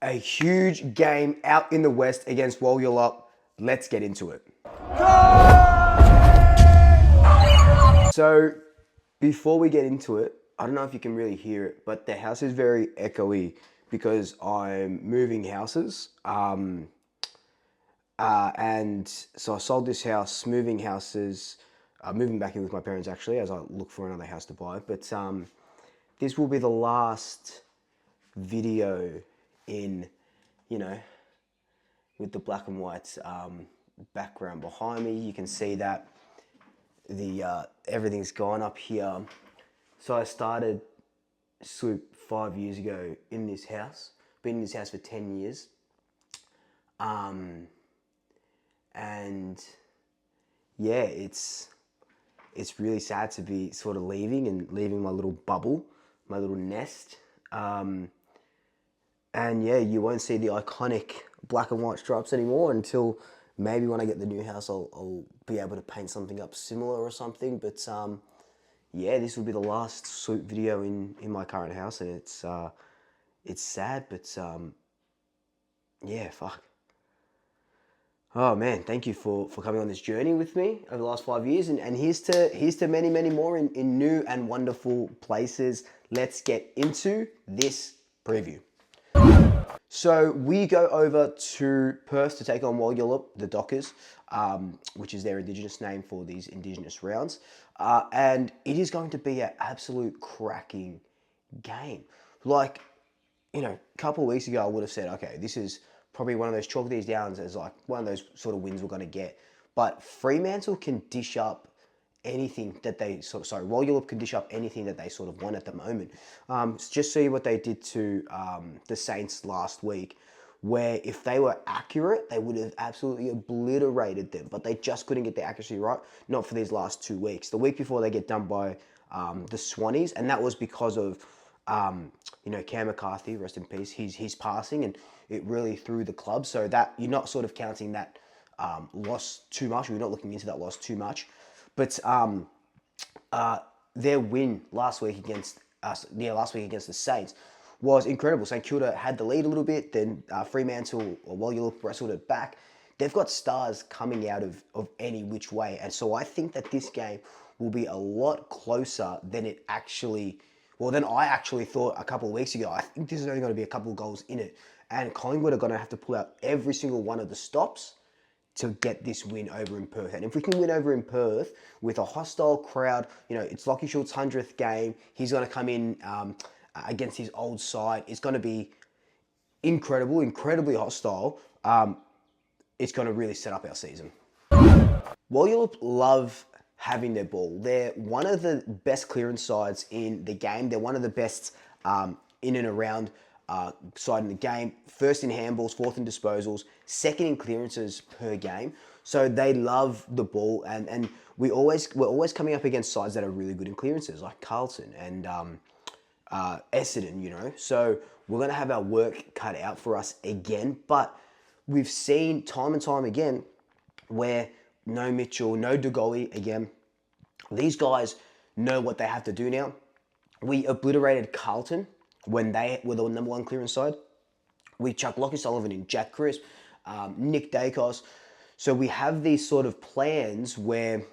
A huge game out in the West against Wollulop. Let's get into it. So before we get into it, I don't know if you can really hear it, but the house is very echoey because I'm moving houses. And so I sold this house, moving houses, moving back in with my parents actually as I look for another house to buy. But this will be the last video in, you know, with the black and white background behind me. You can see that the everything's gone up here. So I started Swoop 5 years ago in this house. Been in this house for 10 years. And yeah, it's really sad to be sort of leaving my little bubble, my little nest. And yeah, you won't see the iconic black and white stripes anymore until maybe when I get the new house, I'll be able to paint something up similar or something. But yeah, this will be the last Swoop video in my current house, and it's sad, but yeah, fuck. Oh man, thank you for coming on this journey with me over the last 5 years, and here's to many, many more in new and wonderful places. Let's get into this preview. So we go over to Perth to take on Wollulop, the Dockers, which is their Indigenous name for these Indigenous rounds. And it is going to be an absolute cracking game. Like, you know, a couple of weeks ago, I would have said, okay, this is probably one of those chalk these downs as like one of those sort of wins we're going to get. But Fremantle can dish up anything that they Wollulop can dish up anything that they sort of want at the moment. Just see what they did to the Saints last week, where if they were accurate, they would have absolutely obliterated them, but they just couldn't get the accuracy right. Not for these last 2 weeks. The week before they get done by the Swannies, and that was because of you know, Cam McCarthy, rest in peace. He's passing, and it really threw the club. So that you're not sort of counting that loss too much. We're not looking into that loss too much. But their win last week against the Saints was incredible. St Kilda had the lead a little bit, then Fremantle or Wollulop wrestled it back. They've got stars coming out of any which way, and so I think that this game will be a lot closer than it actually. Well, than I actually thought a couple of weeks ago. I think this is only going to be a couple of goals in it, and Collingwood are going to have to pull out every single one of the stops to get this win over in Perth. And if we can win over in Perth with a hostile crowd, you know, it's Lockie Schultz' 100th game. He's going to come in against his old side. It's going to be incredible, incredibly hostile. It's going to really set up our season. Wollulop love having their ball. They're one of the best clearance sides in the game. They're one of the best in and around side in the game. First in handballs, fourth in disposals, second in clearances per game. So they love the ball, and we're always coming up against sides that are really good in clearances, like Carlton and Essendon, you know. So we're going to have our work cut out for us again. But we've seen time and time again where no Mitchell, no Dugoli again. These guys know what they have to do now. We obliterated Carlton when they were the number one clearance side. We chucked Lockie Sullivan in, Jack Crisp, Nick Dacos. So we have these sort of plans where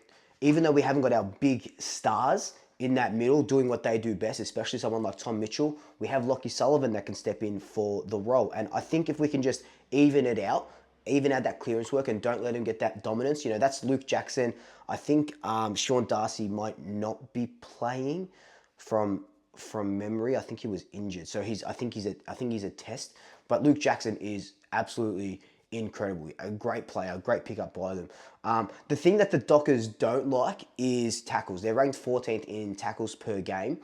even though we haven't got our big stars in that middle doing what they do best, especially someone like Tom Mitchell, we have Lockie Sullivan that can step in for the role. And I think if we can just even it out, even add that clearance work and don't let him get that dominance, you know, that's Luke Jackson. I think Sean Darcy might not be playing from memory. I think he was injured, so I think he's a test. But Luke Jackson is absolutely incredible, a great player, a great pickup by them. The thing that the Dockers don't like is tackles. They're ranked 14th in tackles per game,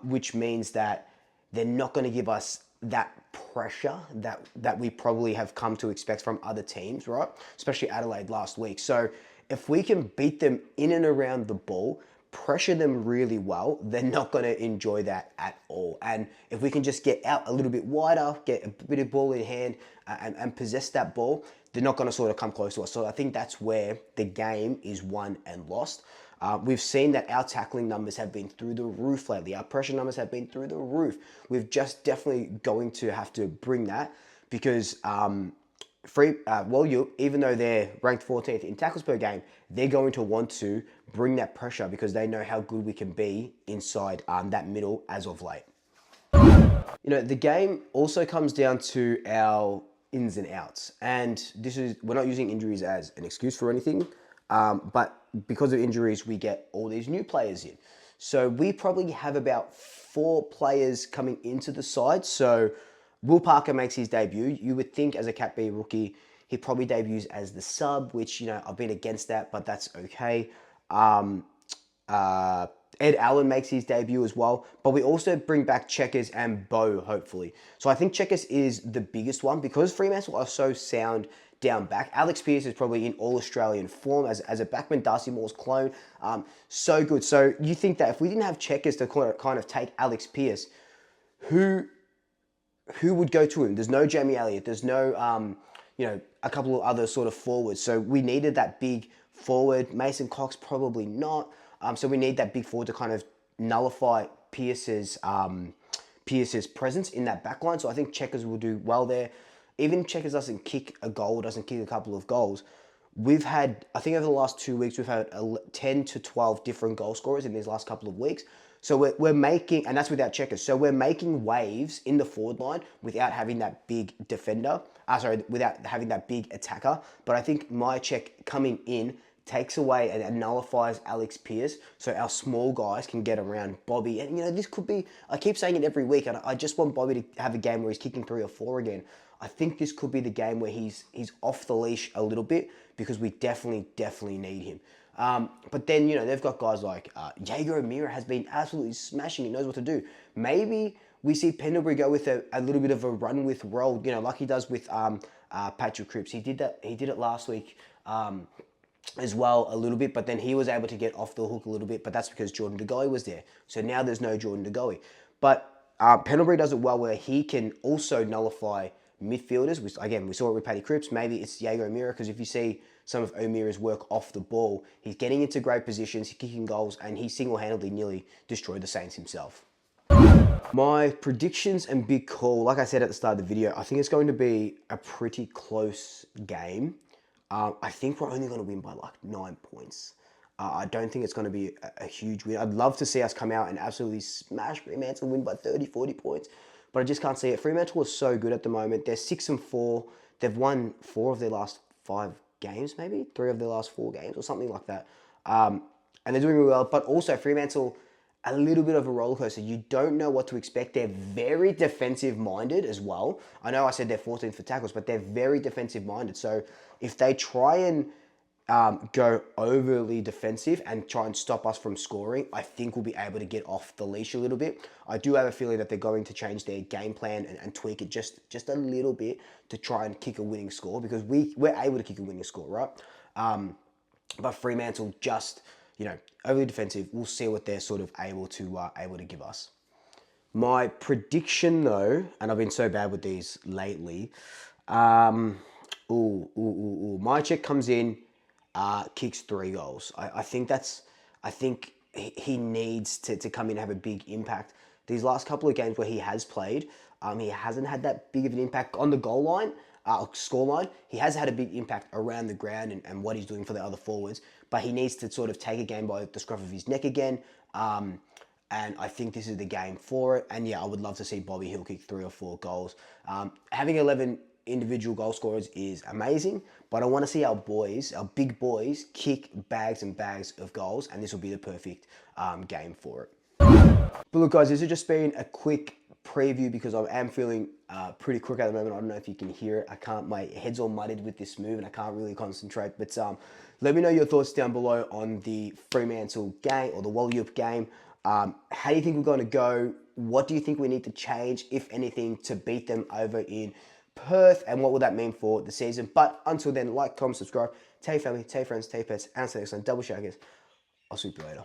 which means that they're not going to give us that pressure that we probably have come to expect from other teams, right? Especially Adelaide last week. So if we can beat them in and around the ball, pressure them really well, they're not going to enjoy that at all. And if we can just get out a little bit wider, get a bit of ball in hand and possess that ball, they're not going to sort of come close to us. So I think that's where the game is won and lost. We've seen that our tackling numbers have been through the roof lately. Our pressure numbers have been through the roof. We've just definitely going to have to bring that because even though they're ranked 14th in tackles per game, they're going to want to bring that pressure because they know how good we can be inside that middle as of late. The game also comes down to our ins and outs. And we're not using injuries as an excuse for anything, but because of injuries, we get all these new players in. So we probably have about 4 players coming into the side. So Will Parker makes his debut. You would think as a Cat B rookie, he probably debuts as the sub, which, I've been against that, but that's okay. Ed Allen makes his debut as well, but we also bring back Checkers and Bo, hopefully. So I think Checkers is the biggest one because Fremantle are so sound down back. Alex Pearce is probably in all-Australian form as a backman, Darcy Moore's clone. So good. So you think that if we didn't have Checkers to kind of take Alex Pearce, who would go to him? There's no Jamie Elliott. There's no, a couple of other sort of forwards. So we needed that big forward. Mason Cox, probably not. So we need that big forward to kind of nullify Pearce's presence in that backline. So I think Checkers will do well there. Even Checkers doesn't kick a goal, doesn't kick a couple of goals. We've had, I think over the last 2 weeks, we've had 10 to 12 different goal scorers in these last couple of weeks. So we're making, and that's without Checkers. So we're making waves in the forward line without having that big defender. Without having that big attacker. But I think my check coming in takes away and nullifies Alex Pearce, so our small guys can get around Bobby. And, this could be, I keep saying it every week, and I just want Bobby to have a game where he's kicking 3 or 4 again. I think this could be the game where he's off the leash a little bit because we definitely need him. But then, they've got guys like Jaeger O'Meara has been absolutely smashing. He knows what to do. Maybe we see Pendlebury go with a little bit of a run with roll, like he does with Patrick Cripps. He did it last week. As well a little bit, but then he was able to get off the hook a little bit, but that's because Jordan De Goey was there. So now there's no Jordan De Goey. But Pendlebury does it well where he can also nullify midfielders. We saw it with Paddy Cripps. Maybe it's Jaeger O'Meara, because if you see some of O'Meara's work off the ball, he's getting into great positions, he's kicking goals, and he single-handedly nearly destroyed the Saints himself. My predictions and big call, like I said at the start of the video, I think it's going to be a pretty close game. I think we're only going to win by like 9 points. I don't think it's going to be a huge win. I'd love to see us come out and absolutely smash Fremantle and win by 30, 40 points. But I just can't see it. Fremantle is so good at the moment. They're 6-4. They've won 4 of their last 5 games, maybe 3 of their last 4 games or something like that. And they're doing really well. But also Fremantle, a little bit of a roller coaster. You don't know what to expect. They're very defensive minded as well. I know I said they're 14th for tackles, but they're very defensive minded. So if they try and go overly defensive and try and stop us from scoring, I think we'll be able to get off the leash a little bit. I do have a feeling that they're going to change their game plan and tweak it just a little bit to try and kick a winning score, because we're able to kick a winning score, right? But Fremantle just, overly defensive. We'll see what they're sort of able to give us. My prediction though, and I've been so bad with these lately, my check comes in, kicks 3 goals. I think he needs to come in and have a big impact. These last couple of games where he has played, he hasn't had that big of an impact on the goal line, score line. He has had a big impact around the ground and what he's doing for the other forwards, but he needs to sort of take a game by the scruff of his neck again. And I think this is the game for it. And yeah, I would love to see Bobby Hill kick 3 or 4 goals. Having 11 individual goal scorers is amazing, but I want to see our big boys, kick bags and bags of goals, and this will be the perfect game for it. But look, guys, this has just been a quick preview because I am feeling pretty crook at the moment. I don't know if you can hear it. My head's all muddied with this move and I can't really concentrate. But let me know your thoughts down below on the Fremantle game or the Wallop game. How do you think we're going to go? What do you think we need to change, if anything, to beat them over in Perth? And what will that mean for the season? But until then, like, comment, subscribe, tell your family, tell your friends, tell your pets, and say next time, double shaggers. I'll see you later.